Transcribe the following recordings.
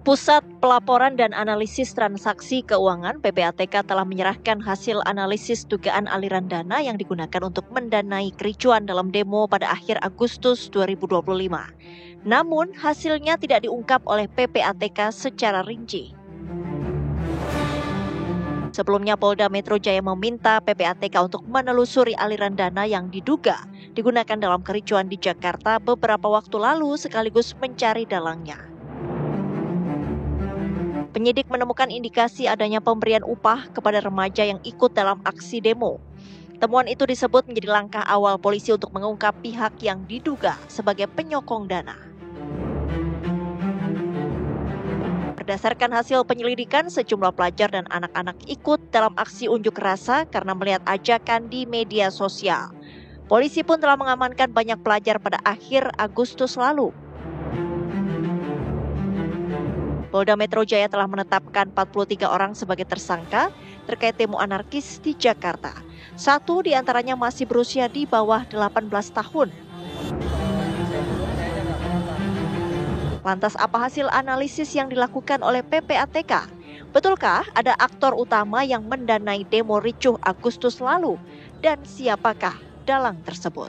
Pusat Pelaporan dan Analisis Transaksi Keuangan (PPATK) telah menyerahkan hasil analisis dugaan aliran dana yang digunakan untuk mendanai kericuan dalam demo pada akhir Agustus 2025. Namun, hasilnya tidak diungkap oleh PPATK secara rinci. Sebelumnya, Polda Metro Jaya meminta PPATK untuk menelusuri aliran dana yang diduga digunakan dalam kericuan di Jakarta beberapa waktu lalu sekaligus mencari dalangnya. Penyidik menemukan indikasi adanya pemberian upah kepada remaja yang ikut dalam aksi demo. Temuan itu disebut menjadi langkah awal polisi untuk mengungkap pihak yang diduga sebagai penyokong dana. Berdasarkan hasil penyelidikan, sejumlah pelajar dan anak-anak ikut dalam aksi unjuk rasa karena melihat ajakan di media sosial. Polisi pun telah mengamankan banyak pelajar pada akhir Agustus lalu. Polda Metro Jaya telah menetapkan 43 orang sebagai tersangka terkait demo anarkis di Jakarta. 1 di antaranya masih berusia di bawah 18 tahun. Lantas apa hasil analisis yang dilakukan oleh PPATK? Betulkah ada aktor utama yang mendanai demo ricuh Agustus lalu? Dan siapakah dalang tersebut?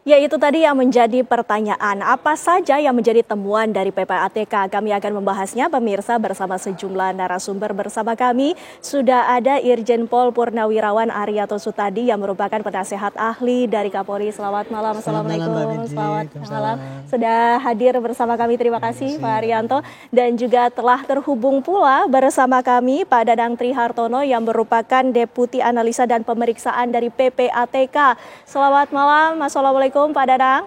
Ya, itu tadi yang menjadi pertanyaan. Apa saja yang menjadi temuan dari PPATK? Kami akan membahasnya pemirsa bersama sejumlah narasumber. Bersama kami sudah ada Irjen Pol Purnawirawan Arianto Sutadi yang merupakan penasehat ahli dari Kapolri. Selamat malam. Assalamualaikum. Selamat malam. Sudah hadir bersama kami. Terima kasih Pak Arianto. Dan juga telah terhubung pula bersama kami Pak Dadang Trihartono yang merupakan Deputi Analisa dan Pemeriksaan dari PPATK. Selamat malam. Assalamualaikum Pak Dadang.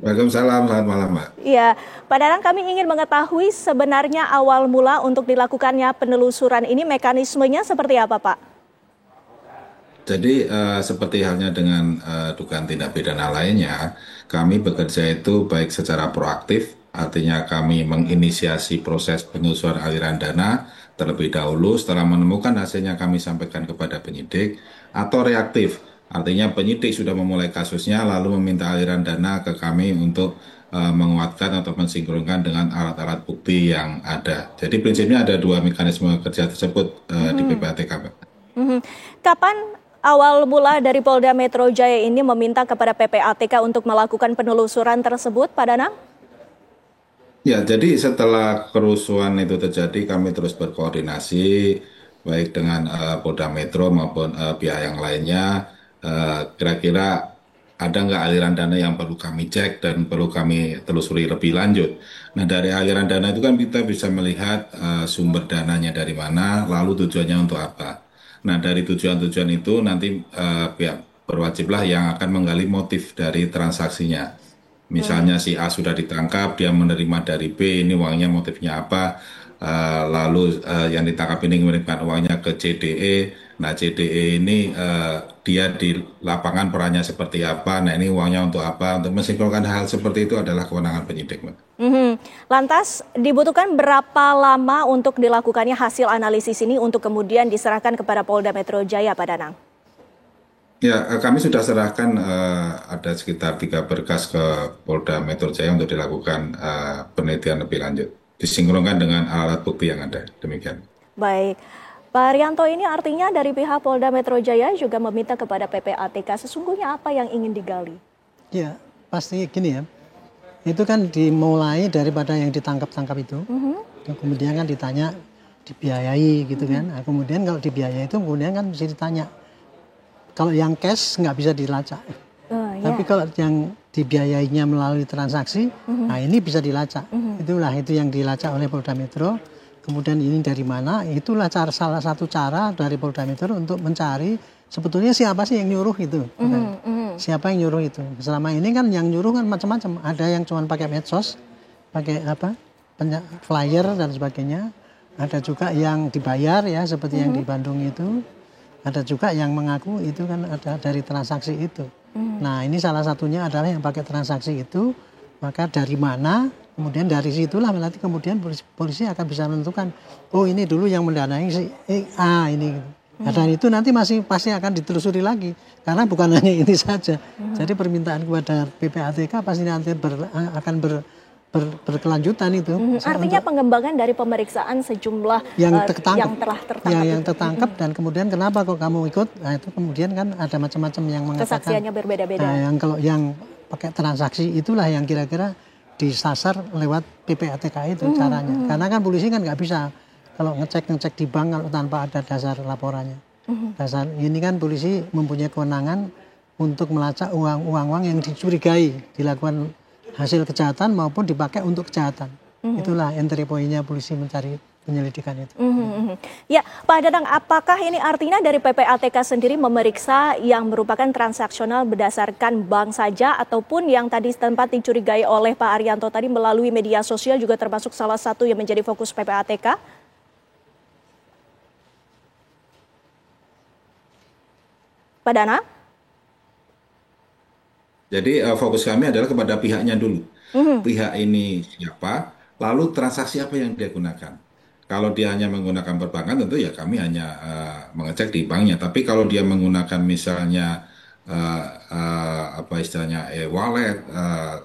Waalaikumsalam, selamat malam Mbak. Iya, Pak Dadang, kami ingin mengetahui sebenarnya awal mula untuk dilakukannya penelusuran ini mekanismenya seperti apa Pak? Jadi seperti halnya dengan dugaan tindak pidana lainnya, kami bekerja itu baik secara proaktif, artinya kami menginisiasi proses penelusuran aliran dana terlebih dahulu, setelah menemukan hasilnya kami sampaikan kepada penyidik, atau reaktif. Artinya penyidik sudah memulai kasusnya lalu meminta aliran dana ke kami untuk menguatkan atau mensinkronkan dengan alat-alat bukti yang ada. Jadi prinsipnya ada 2 mekanisme kerja tersebut di PPATK. Kapan awal mula dari Polda Metro Jaya ini meminta kepada PPATK untuk melakukan penelusuran tersebut, Pak Danang? Ya, jadi setelah kerusuhan itu terjadi kami terus berkoordinasi baik dengan Polda Metro maupun pihak yang lainnya. Kira-kira ada nggak aliran dana yang perlu kami cek dan perlu kami telusuri lebih lanjut. Nah, dari aliran dana itu kan kita bisa melihat sumber dananya dari mana, lalu tujuannya untuk apa. Nah, dari tujuan-tujuan itu nanti pihak berwajiblah yang akan menggali motif dari transaksinya. Misalnya si A sudah ditangkap, dia menerima dari B, ini uangnya motifnya apa, lalu yang ditangkap ini mengirimkan uangnya ke CDE. Nah, CDE ini dia di lapangan perannya seperti apa, nah ini uangnya untuk apa, untuk mensinkronkan hal seperti itu adalah kewenangan penyidik. Lantas dibutuhkan berapa lama untuk dilakukannya hasil analisis ini untuk kemudian diserahkan kepada Polda Metro Jaya, Pak Danang? Ya, kami sudah serahkan ada sekitar 3 berkas ke Polda Metro Jaya untuk dilakukan penelitian lebih lanjut. Disinkronkan dengan alat bukti yang ada. Demikian. Baik. Pak Arianto, ini artinya dari pihak Polda Metro Jaya juga meminta kepada PPATK sesungguhnya apa yang ingin digali? Ya, pasti gini ya. Itu kan dimulai daripada yang ditangkap-tangkap itu. Kemudian kan ditanya, dibiayai gitu kan. Nah, kemudian kalau dibiayai itu kemudian kan mesti ditanya. Kalau yang cash nggak bisa dilacak. Tapi kalau yang dibiayainya melalui transaksi, nah ini bisa dilacak. Itulah itu yang dilacak oleh Polda Metro. Kemudian ini dari mana? Itulah salah satu cara dari Polda Metro untuk mencari sebetulnya siapa sih yang nyuruh itu. Siapa yang nyuruh itu? Selama ini kan yang nyuruh kan macam-macam. Ada yang cuma pakai medsos, pakai flyer dan sebagainya. Ada juga yang dibayar ya seperti yang di Bandung itu. Ada juga yang mengaku itu kan ada dari transaksi itu. Nah, ini salah satunya adalah yang pakai transaksi itu. Maka dari mana? Kemudian dari situlah nanti kemudian polisi akan bisa menentukan, oh ini dulu yang mendanai si A ini. Dan itu nanti masih pasti akan ditelusuri lagi karena bukan hanya ini saja. Jadi permintaan kepada PPATK pasti nanti akan berkelanjutan itu. Artinya pengembangan dari pemeriksaan sejumlah yang telah tertangkap. Yang tertangkap dan kemudian kenapa kok kamu ikut? Nah itu kemudian kan ada macam-macam yang mengatakan. Kesaksiannya berbeda-beda. Nah, kalau yang pakai transaksi itulah yang kira-kira disasar lewat PPATK itu caranya. Karena kan polisi kan nggak bisa kalau ngecek di bank kalau tanpa ada dasar laporannya. Dasar ini kan polisi mempunyai kewenangan untuk melacak uang-uang yang dicurigai dilakukan hasil kejahatan maupun dipakai untuk kejahatan. Itulah entry point-nya polisi mencari penyelidikan itu. Ya, Pak Dadang, apakah ini artinya dari PPATK sendiri memeriksa yang merupakan transaksional berdasarkan bank saja ataupun yang tadi tempat dicurigai oleh Pak Arianto tadi melalui media sosial juga termasuk salah satu yang menjadi fokus PPATK? Pak Dana? Jadi fokus kami adalah kepada pihaknya dulu. Pihak ini siapa, lalu transaksi apa yang dia gunakan. Kalau dia hanya menggunakan perbankan tentu ya kami hanya mengecek di banknya. Tapi kalau dia menggunakan misalnya apa istilahnya e-wallet,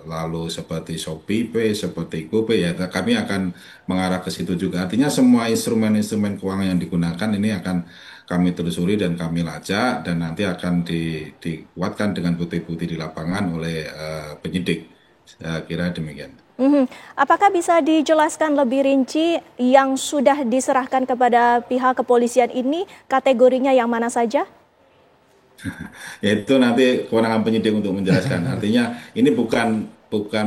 lalu seperti Shopee Pay, seperti GoPay, ya kami akan mengarah ke situ juga. Artinya semua instrumen-instrumen keuangan yang digunakan ini akan kami telusuri dan kami lacak dan nanti akan dikuatkan dengan bukti-bukti di lapangan oleh penyidik. Saya kira demikian. Apakah bisa dijelaskan lebih rinci yang sudah diserahkan kepada pihak kepolisian ini kategorinya yang mana saja? Ya itu nanti kewenangan penyidik untuk menjelaskan. Artinya ini bukan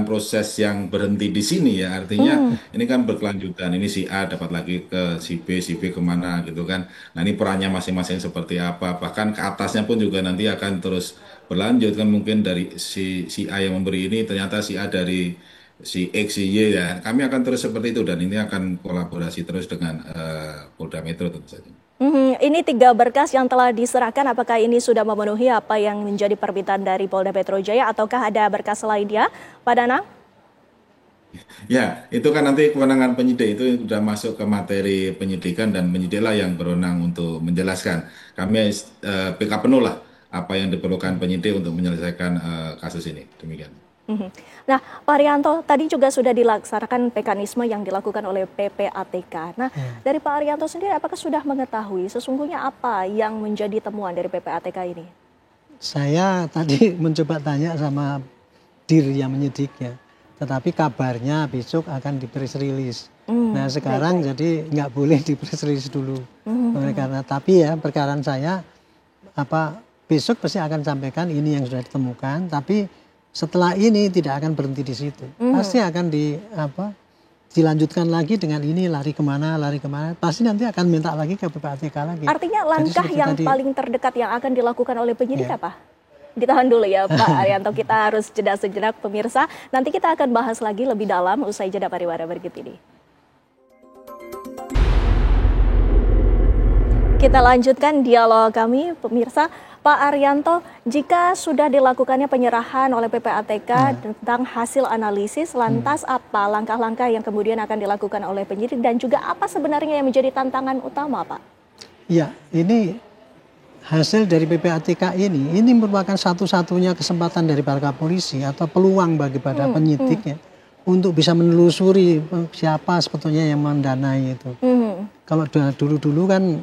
proses yang berhenti di sini ya. Artinya ini kan berkelanjutan. Ini si A dapat lagi ke si B kemana gitu kan. Nah ini perannya masing-masing seperti apa. Bahkan ke atasnya pun juga nanti akan terus berlanjut kan. Mungkin dari si A yang memberi ini ternyata si A dari si X, si Y ya. Kami akan terus seperti itu dan ini akan kolaborasi terus dengan Polda Metro tentu saja. Ini 3 berkas yang telah diserahkan, apakah ini sudah memenuhi apa yang menjadi permintaan dari Polda Metro Jaya ataukah ada berkas lainnya, Pak Danang? Ya, itu kan nanti kewenangan penyidik itu sudah masuk ke materi penyidikan dan penyidiklah yang berwenang untuk menjelaskan. Kami PK penuh lah apa yang diperlukan penyidik untuk menyelesaikan kasus ini. Demikian. Nah, Pak Arianto, tadi juga sudah dilaksanakan mekanisme yang dilakukan oleh PPATK. Nah, dari Pak Arianto sendiri apakah sudah mengetahui sesungguhnya apa yang menjadi temuan dari PPATK ini? Saya tadi mencoba tanya sama dir yang menyidik ya, tetapi kabarnya besok akan di press release. Nah sekarang jadi nggak boleh di press release dulu. Karena tapi ya perkaraan saya besok pasti akan sampaikan ini yang sudah ditemukan, tapi setelah ini tidak akan berhenti di situ. Pasti akan dilanjutkan lagi dengan ini lari kemana. Pasti nanti akan minta lagi ke PPATK lagi. Artinya langkah yang paling terdekat yang akan dilakukan oleh penyidik apa? Ditahan dulu ya Pak Arianto, kita harus jeda sejenak pemirsa. Nanti kita akan bahas lagi lebih dalam usai jeda pariwara berikut ini. Kita lanjutkan dialog kami pemirsa. Pak Arianto, jika sudah dilakukannya penyerahan oleh PPATK tentang hasil analisis, lantas apa langkah-langkah yang kemudian akan dilakukan oleh penyidik dan juga apa sebenarnya yang menjadi tantangan utama, Pak? Ya, ini hasil dari PPATK ini merupakan satu-satunya kesempatan dari para polisi atau peluang bagi para penyidik ya, untuk bisa menelusuri siapa sebetulnya yang mendanai itu. Kalau dulu-dulu kan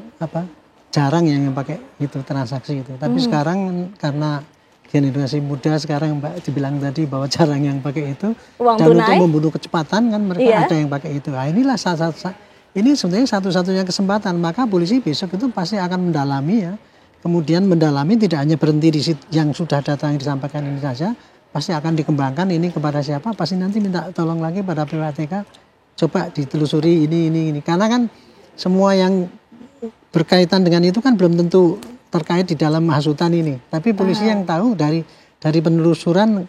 jarang yang pakai itu transaksi itu. Tapi sekarang karena generasi muda sekarang Mbak dibilang tadi bahwa jarang yang pakai itu. Uang dan tunai. Untuk membunuh kecepatan kan mereka ada yang pakai itu. Nah, inilah ini sebenarnya satu-satunya kesempatan. Maka polisi besok itu pasti akan mendalami ya. Kemudian mendalami tidak hanya berhenti di yang sudah datang yang disampaikan ini saja. Pasti akan dikembangkan ini kepada siapa. Pasti nanti minta tolong lagi pada PPATK. Coba ditelusuri ini. Karena kan semua yang berkaitan dengan itu kan belum tentu terkait di dalam hasutan ini. Tapi polisi yang tahu dari penelusuran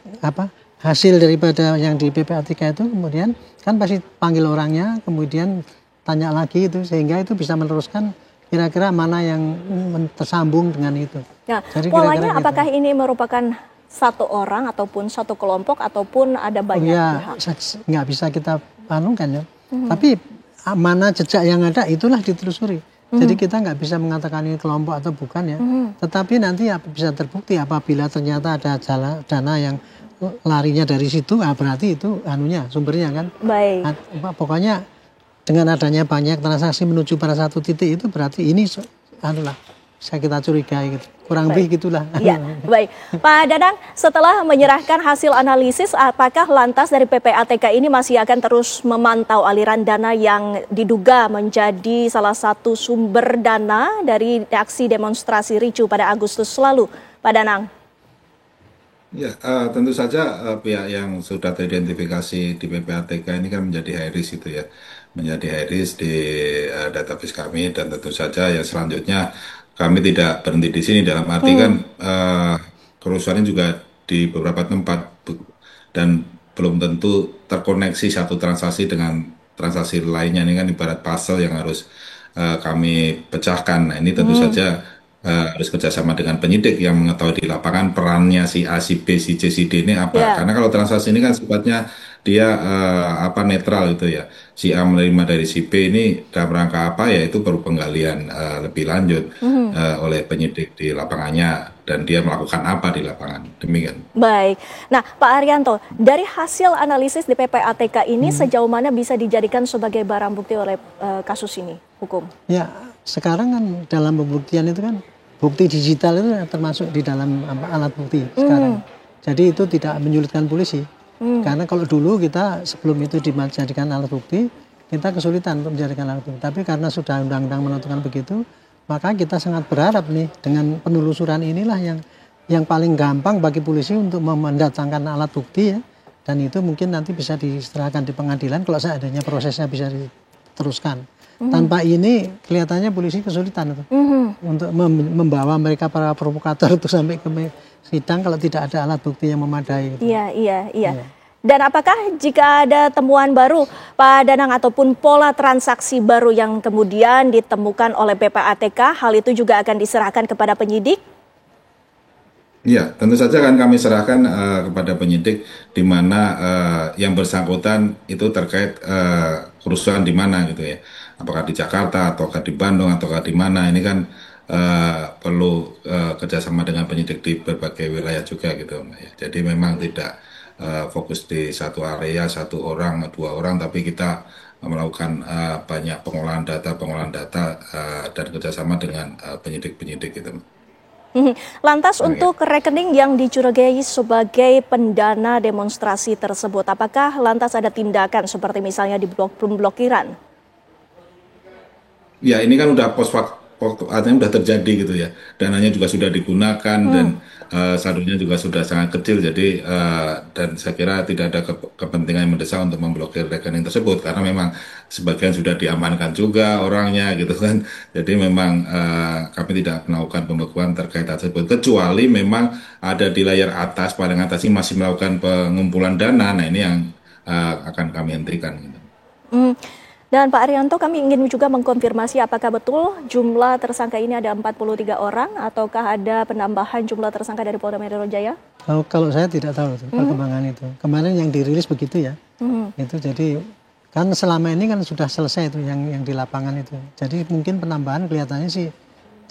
hasil daripada yang di PPATK itu kemudian kan pasti panggil orangnya, kemudian tanya lagi itu sehingga itu bisa meneruskan kira-kira mana yang tersambung dengan itu. Nah, polanya apakah ini merupakan satu orang ataupun satu kelompok ataupun ada banyak pihak? Nggak bisa kita kan ya. Tapi mana jejak yang ada itulah ditelusuri. Jadi kita nggak bisa mengatakan ini kelompok atau bukan ya. Tetapi nanti bisa terbukti apabila ternyata ada dana yang larinya dari situ, berarti itu sumbernya kan. Baik. Pokoknya dengan adanya banyak transaksi menuju pada satu titik itu berarti ini kita curigai gitu. Kurang lebih gitulah. Ya, baik. Pak Danang, setelah menyerahkan hasil analisis, apakah lantas dari PPATK ini masih akan terus memantau aliran dana yang diduga menjadi salah satu sumber dana dari aksi demonstrasi ricuh pada Agustus lalu, Pak Danang? Ya, tentu saja pihak yang sudah teridentifikasi di PPATK ini kan menjadi high risk itu ya, menjadi high risk di database kami, dan tentu saja yang selanjutnya kami tidak berhenti di sini, dalam arti kan kerusuhannya juga di beberapa tempat dan belum tentu terkoneksi satu transaksi dengan transaksi lainnya. Ini kan ibarat puzzle yang harus kami pecahkan. Nah, ini tentu saja harus kerjasama dengan penyidik yang mengetahui di lapangan perannya si A, si B, si C, si D ini apa. Karena kalau transaksi ini kan sifatnya dia netral gitu ya. Si A menerima dari si B ini dalam rangka apa, ya itu perlu penggalian lebih lanjut oleh penyidik di lapangannya, dan dia melakukan apa di lapangan. Demikian. Baik. Nah, Pak Arianto, dari hasil analisis di PPATK ini sejauh mana bisa dijadikan sebagai barang bukti oleh kasus ini, hukum? Ya, sekarang kan dalam pembuktian itu kan bukti digital itu termasuk di dalam alat bukti sekarang. Jadi itu tidak menyulitkan polisi. Karena kalau dulu kita sebelum itu dijadikan alat bukti, kita kesulitan untuk menjadikan alat bukti. Tapi karena sudah undang-undang menentukan begitu, maka kita sangat berharap nih dengan penelusuran inilah yang paling gampang bagi polisi untuk mendatangkan alat bukti ya. Dan itu mungkin nanti bisa diserahkan di pengadilan kalau seandainya prosesnya bisa diteruskan. Tanpa ini kelihatannya polisi kesulitan itu untuk membawa mereka para provokator itu sampai ke sidang kalau tidak ada alat bukti yang memadai. Gitu. Iya. Dan apakah jika ada temuan baru, Pak Danang, ataupun pola transaksi baru yang kemudian ditemukan oleh PPATK, hal itu juga akan diserahkan kepada penyidik? Iya, tentu saja kan kami serahkan kepada penyidik, di mana yang bersangkutan itu terkait kerusuhan di mana gitu ya. Apakah di Jakarta, ataukah di Bandung, ataukah di mana. Ini kan perlu kerjasama dengan penyidik di berbagai wilayah juga gitu. Jadi memang tidak fokus di satu area, satu orang, dua orang, tapi kita melakukan banyak pengolahan data dan kerjasama dengan penyidik-penyidik gitu. Lantas untuk rekening yang dicurigai sebagai pendana demonstrasi tersebut, apakah lantas ada tindakan seperti misalnya di pemblokiran? Ya, ini kan udah artinya udah terjadi gitu ya. Dananya juga sudah digunakan dan saldonya juga sudah sangat kecil. Jadi dan saya kira tidak ada kepentingan yang mendesak untuk memblokir rekening tersebut, karena memang sebagian sudah diamankan juga orangnya gitu kan. Jadi memang kami tidak melakukan pembekuan terkait tersebut, kecuali memang ada di layar atas, paling atas ini masih melakukan pengumpulan dana. Nah, ini yang akan kami hentikan gitu. Dan Pak Arianto, kami ingin juga mengkonfirmasi apakah betul jumlah tersangka ini ada 43 orang ataukah ada penambahan jumlah tersangka dari Polda Metro Jaya? Kalau saya tidak tahu perkembangan itu. Kemarin yang dirilis begitu ya. Itu jadi kan selama ini kan sudah selesai itu yang di lapangan itu. Jadi mungkin penambahan kelihatannya sih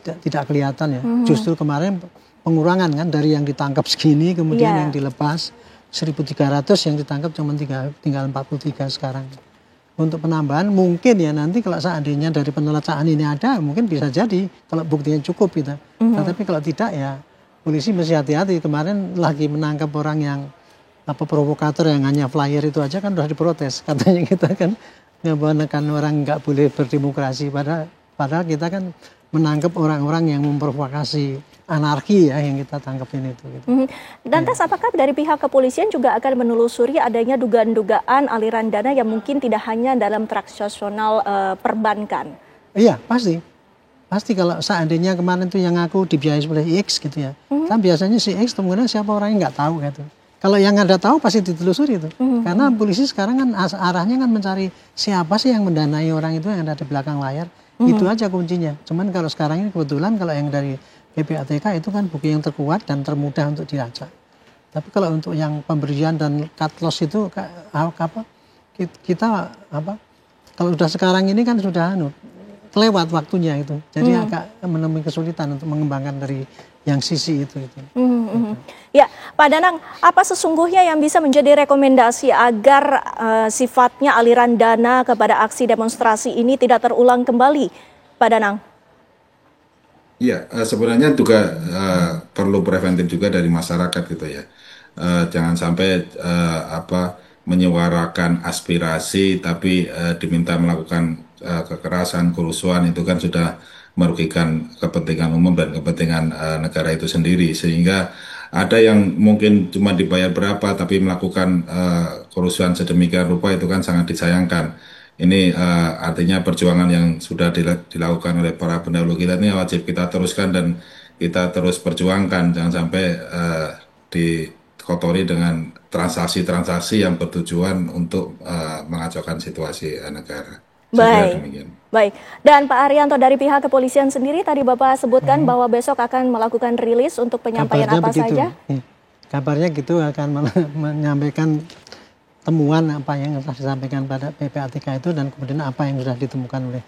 tidak kelihatan ya. Justru kemarin pengurangan kan dari yang ditangkap segini kemudian yang dilepas 1.300, yang ditangkap cuma tinggal 43 sekarang. Untuk penambahan mungkin ya nanti kalau seandainya dari penelacaan ini ada, mungkin bisa jadi kalau buktinya cukup gitu. Tetapi kalau tidak ya polisi mesti hati-hati. Kemarin lagi menangkap orang yang provokator yang hanya flyer itu aja kan udah diprotes. Katanya kita kan menekan orang nggak boleh berdemokrasi. Padahal kita kan menangkap orang-orang yang memprovokasi anarki ya yang kita tangkapin itu. Gitu. Dan apakah dari pihak kepolisian juga akan menelusuri adanya dugaan-dugaan aliran dana yang mungkin tidak hanya dalam transaksional perbankan? Iya pasti kalau seandainya kemarin tuh yang aku dibiayai oleh X gitu ya, kan biasanya si X kemudian siapa orangnya nggak tahu gitu. Kalau yang ada tahu pasti ditelusuri itu, karena polisi sekarang kan arahnya kan mencari siapa sih yang mendanai orang itu yang ada di belakang layar. Itu aja kuncinya. Cuman kalau sekarang ini kebetulan kalau yang dari PPATK itu kan bukti yang terkuat dan termudah untuk dilacak. Tapi kalau untuk yang pemberian dan cut loss itu kita kalau sudah sekarang ini kan sudah kelewat waktunya itu. Jadi agak menemui kesulitan untuk mengembangkan dari yang sisi itu. Ya, Pak Danang, apa sesungguhnya yang bisa menjadi rekomendasi agar sifatnya aliran dana kepada aksi demonstrasi ini tidak terulang kembali, Pak Danang? Iya, sebenarnya juga perlu preventif juga dari masyarakat gitu ya. Jangan sampai menyuarakan aspirasi tapi diminta melakukan kekerasan, kerusuhan itu kan sudah merugikan kepentingan umum dan kepentingan negara itu sendiri. Sehingga ada yang mungkin cuma dibayar berapa tapi melakukan kerusuhan sedemikian rupa itu kan sangat disayangkan. Ini artinya perjuangan yang sudah dilakukan oleh para pendahulu kita ini wajib kita teruskan dan kita terus perjuangkan. Jangan sampai dikotori dengan transaksi-transaksi yang bertujuan untuk mengacaukan situasi negara. Baik, baik. Dan Pak Arianto, dari pihak kepolisian sendiri tadi Bapak sebutkan bahwa besok akan melakukan rilis untuk penyampaian Kabarnya apa begitu. saja? Kabarnya gitu akan menyampaikan temuan apa yang telah disampaikan pada PPATK itu dan kemudian apa yang sudah ditemukan oleh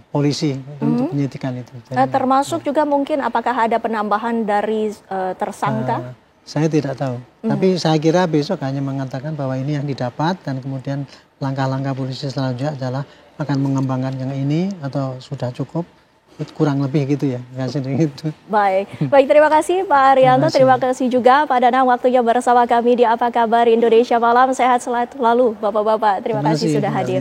polisi untuk penyidikan itu. Jadi, termasuk juga mungkin apakah ada penambahan dari tersangka? Saya tidak tahu. Tapi saya kira besok hanya mengatakan bahwa ini yang didapat dan kemudian langkah-langkah polisi selanjutnya adalah akan mengembangkan yang ini atau sudah cukup. Kurang lebih gitu ya. Gitu. Baik, terima kasih Pak Arianto, terima kasih juga Pak Danang waktunya bersama kami di Apa Kabar Indonesia Malam. Sehat selalu Bapak-Bapak, terima kasih sudah hadir.